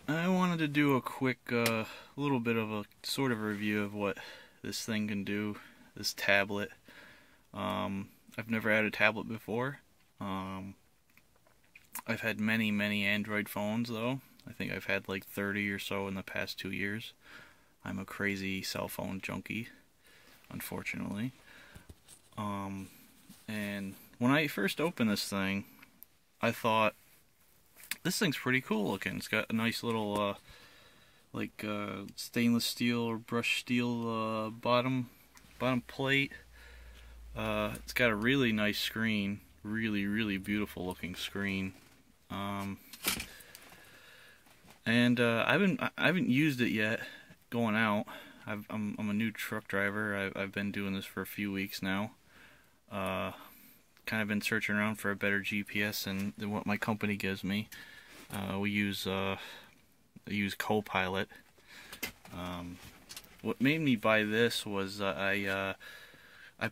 I wanted to do a quick, little bit of a sort of review of what this thing can do, this tablet. I've never had a tablet before. Um, I've had many Android phones though. I think I've had like 30 or so in the past 2 years. I'm a crazy cell phone junkie, unfortunately. Um, and when I first opened this thing, I thought, this thing's pretty cool looking. It's got a nice little, stainless steel or brushed steel bottom plate. It's got a really nice screen, really beautiful looking screen. Um, and I haven't used it yet going out. I'm a new truck driver. I've been doing this for a few weeks now. Kind of been searching around for a better GPS than what my company gives me. We use Copilot. What made me buy this was I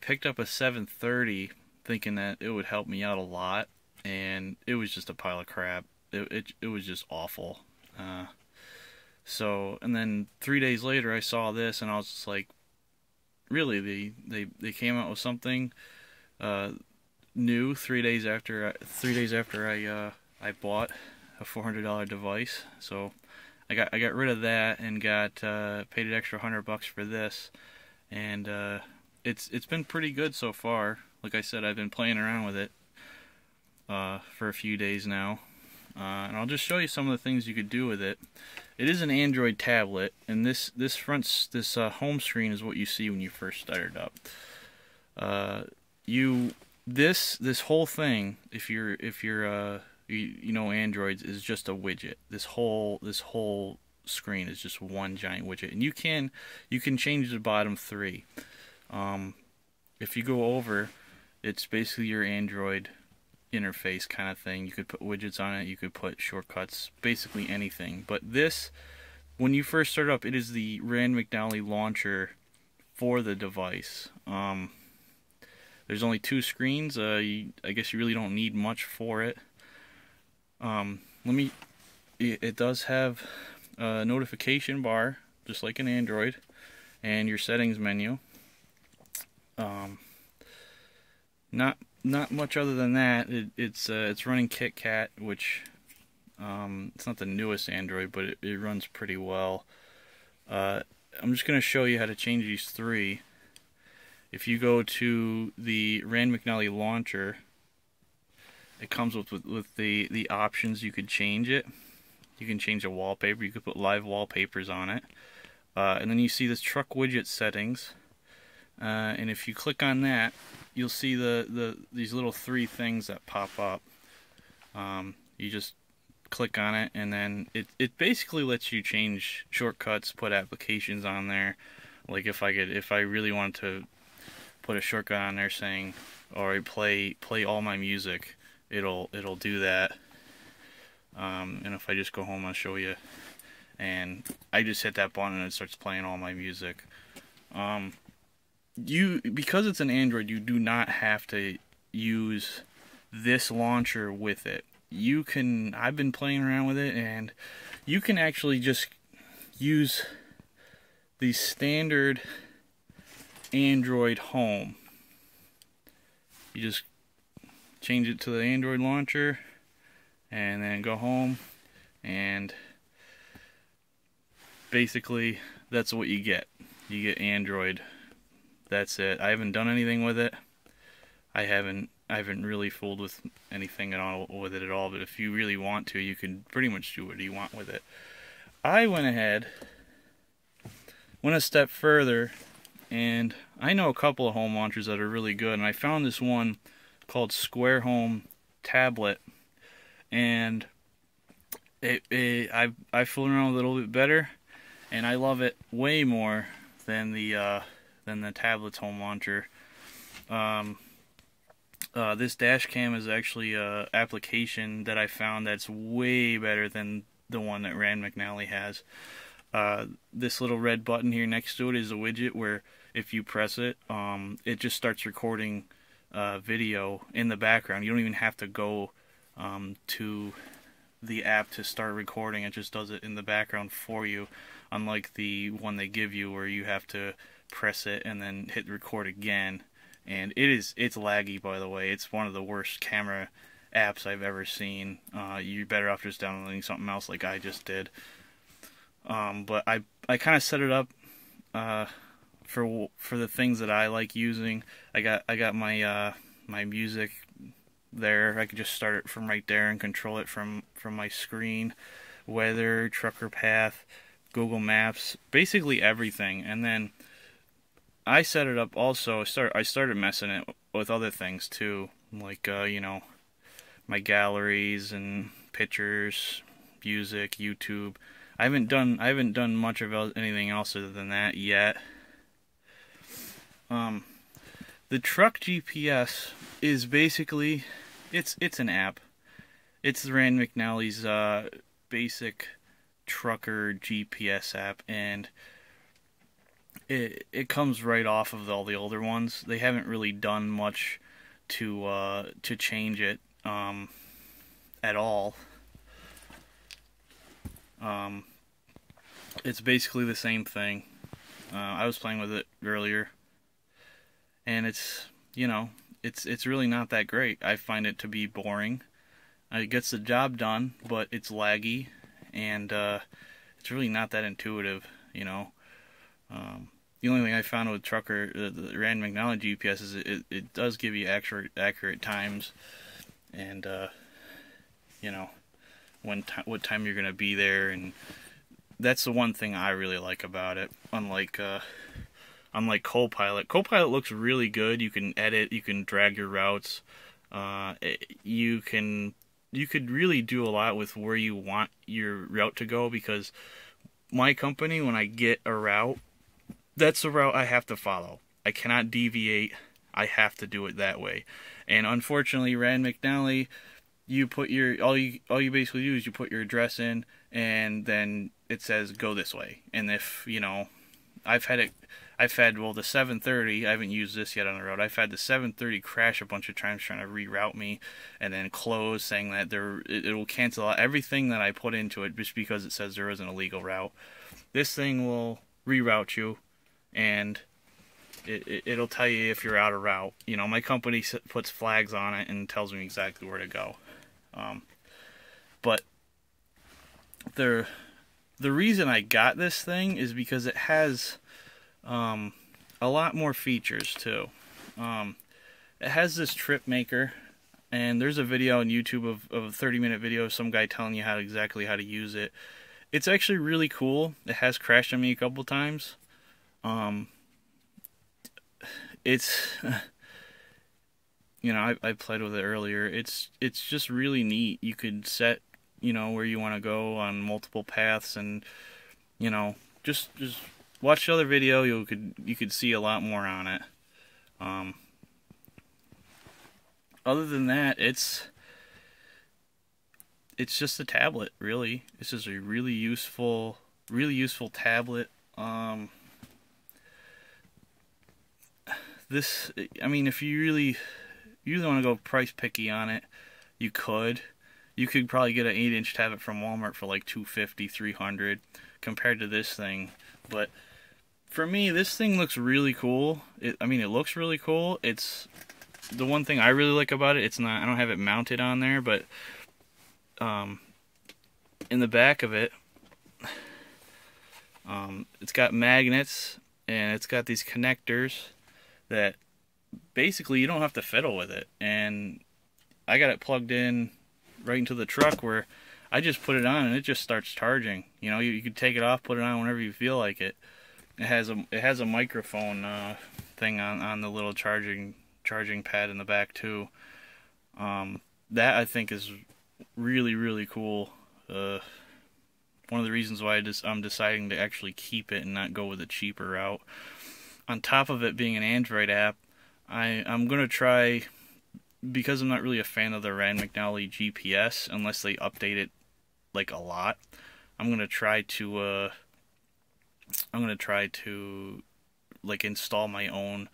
picked up a 730 thinking that it would help me out a lot, and it was just a pile of crap. It was just awful. And then 3 days later I saw this and I was just like, really, they came out with something new 3 days after I bought a $400 device. So I got rid of that and got paid an extra $100 for this, and it's been pretty good so far. Like I said, I've been playing around with it for a few days now, and I'll just show you some of the things you could do with it. It is an Android tablet, and this home screen is what you see when you first start it up. This whole thing, if you're you know Androids, is just a widget. This whole screen is just one giant widget, and you can change the bottom three. If you go over, it's basically your Android interface kind of thing. You could put widgets on it, you could put shortcuts, basically anything. But this, when you first start up, it is the McNally launcher for the device. There's only two screens. I guess you really don't need much for it. It does have a notification bar, just like an Android, and your settings menu. Not much other than that. It's running KitKat, which it's not the newest Android, but it runs pretty well. I'm just gonna show you how to change these three. If you go to the McNally launcher, it comes with the options. You could change it. You can change the wallpaper. You could put live wallpapers on it. And then you see this truck widget settings. And if you click on that, you'll see these little three things that pop up. You just click on it, and then it basically lets you change shortcuts, put applications on there. Like if I really wanted to put a shortcut on there saying, "Alright, play all my music," it'll do that. And if I just go home, I'll show you. And I just hit that button and it starts playing all my music. Because it's an Android, you do not have to use this launcher with it. I've been playing around with it, and you can actually just use the standard Android home. You just change it to the Android launcher and then go home, and basically that's what you get. You get Android. That's it. I haven't done anything with it. I haven't really fooled with anything at all with it at all, but if you really want to, you can pretty much do whatever you want with it. I went a step further, and I know a couple of home launchers that are really good, and I found this one called Square Home Tablet, and I fooled around a little bit better, and I love it way more than the tablet's home launcher. This dash cam is actually a application that I found that's way better than the one that McNally has. This little red button here next to it is a widget where if you press it, it just starts recording video in the background. You don't even have to go to the app to start recording. It just does it in the background for you, unlike the one they give you where you have to press it and then hit record again. And it's laggy, by the way. It's one of the worst camera apps I've ever seen. You're better off just downloading something else like I just did. But I kind of set it up for the things that I like using. I got my my music there. I could just start it from right there and control it from my screen. Weather, trucker path, Google Maps, basically everything. And then I set it up also. I started messing it with other things too, like you know, my galleries and pictures, music, YouTube. I haven't done much of anything else other than that yet. The truck GPS is basically it's an app. It's Rand McNally's basic trucker GPS app, and it comes right off of all the older ones. They haven't really done much to change it at all. It's basically the same thing. I was playing with it earlier, and it's, you know, it's really not that great. I find it to be boring. It gets the job done, but it's laggy, and it's really not that intuitive, you know. The only thing I found with Trucker, the Rand McNally GPS, is it does give you accurate times, and you know, what time you're gonna be there, and that's the one thing I really like about it. Unlike Copilot. Copilot looks really good. You can edit, you can drag your routes, you could really do a lot with where you want your route to go, because my company, when I get a route, that's the route I have to follow. I cannot deviate. I have to do it that way. And unfortunately, Rand McNally, you put your all you basically do is you put your address in, and then it says go this way. And if, you know, I've had the 730, I haven't used this yet on the road. I've had the 730 crash a bunch of times trying to reroute me, and then close, saying that it will cancel out everything that I put into it just because it says there isn't a legal route. This thing will reroute you, and it'll tell you if you're out of route. You know, my company puts flags on it and tells me exactly where to go. But the reason I got this thing is because it has a lot more features too. It has this trip maker, and there's a video on YouTube of a 30-minute video of some guy telling you exactly how to use it. It's actually really cool. It has crashed on me a couple times. It's you know, I played with it earlier. It's just really neat. You could set, you know, where you want to go on multiple paths, and, you know, just watch the other video. You could see a lot more on it. Other than that, it's just a tablet, really. This is a really useful tablet. I mean, if you really want to go price picky on it, you could probably get an 8-inch tablet from Walmart for like $250, $300 compared to this thing. But for me, this thing looks really cool. I mean, it looks really cool. It's the one thing I really like about it. I don't have it mounted on there, but in the back of it, it's got magnets, and it's got these connectors that basically you don't have to fiddle with it. And I got it plugged in right into the truck, where I just put it on and it just starts charging. You know, you can take it off, put it on whenever you feel like it. It has a microphone thing on the little charging pad in the back too. That I think is really, really cool. One of the reasons why I'm deciding to actually keep it and not go with a cheaper route. On top of it being an Android app, I'm going to try, because I'm not really a fan of the Rand McNally GPS unless they update it like a lot. I'm going to try to like install my own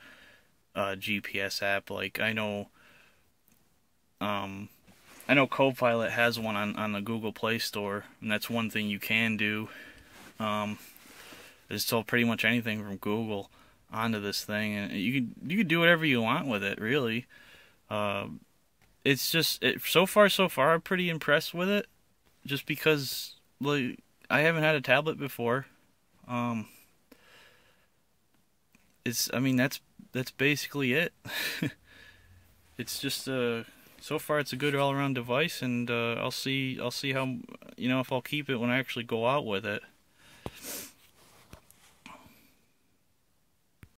GPS app. Like, I know I know Copilot has one on the Google Play Store, and that's one thing you can do. Install pretty much anything from Google onto this thing, and you can do whatever you want with it, really. It's just so far I'm pretty impressed with it, just because like I haven't had a tablet before. I mean that's basically it. It's just so far it's a good all-around device, and I'll see how, if I'll keep it when I actually go out with it.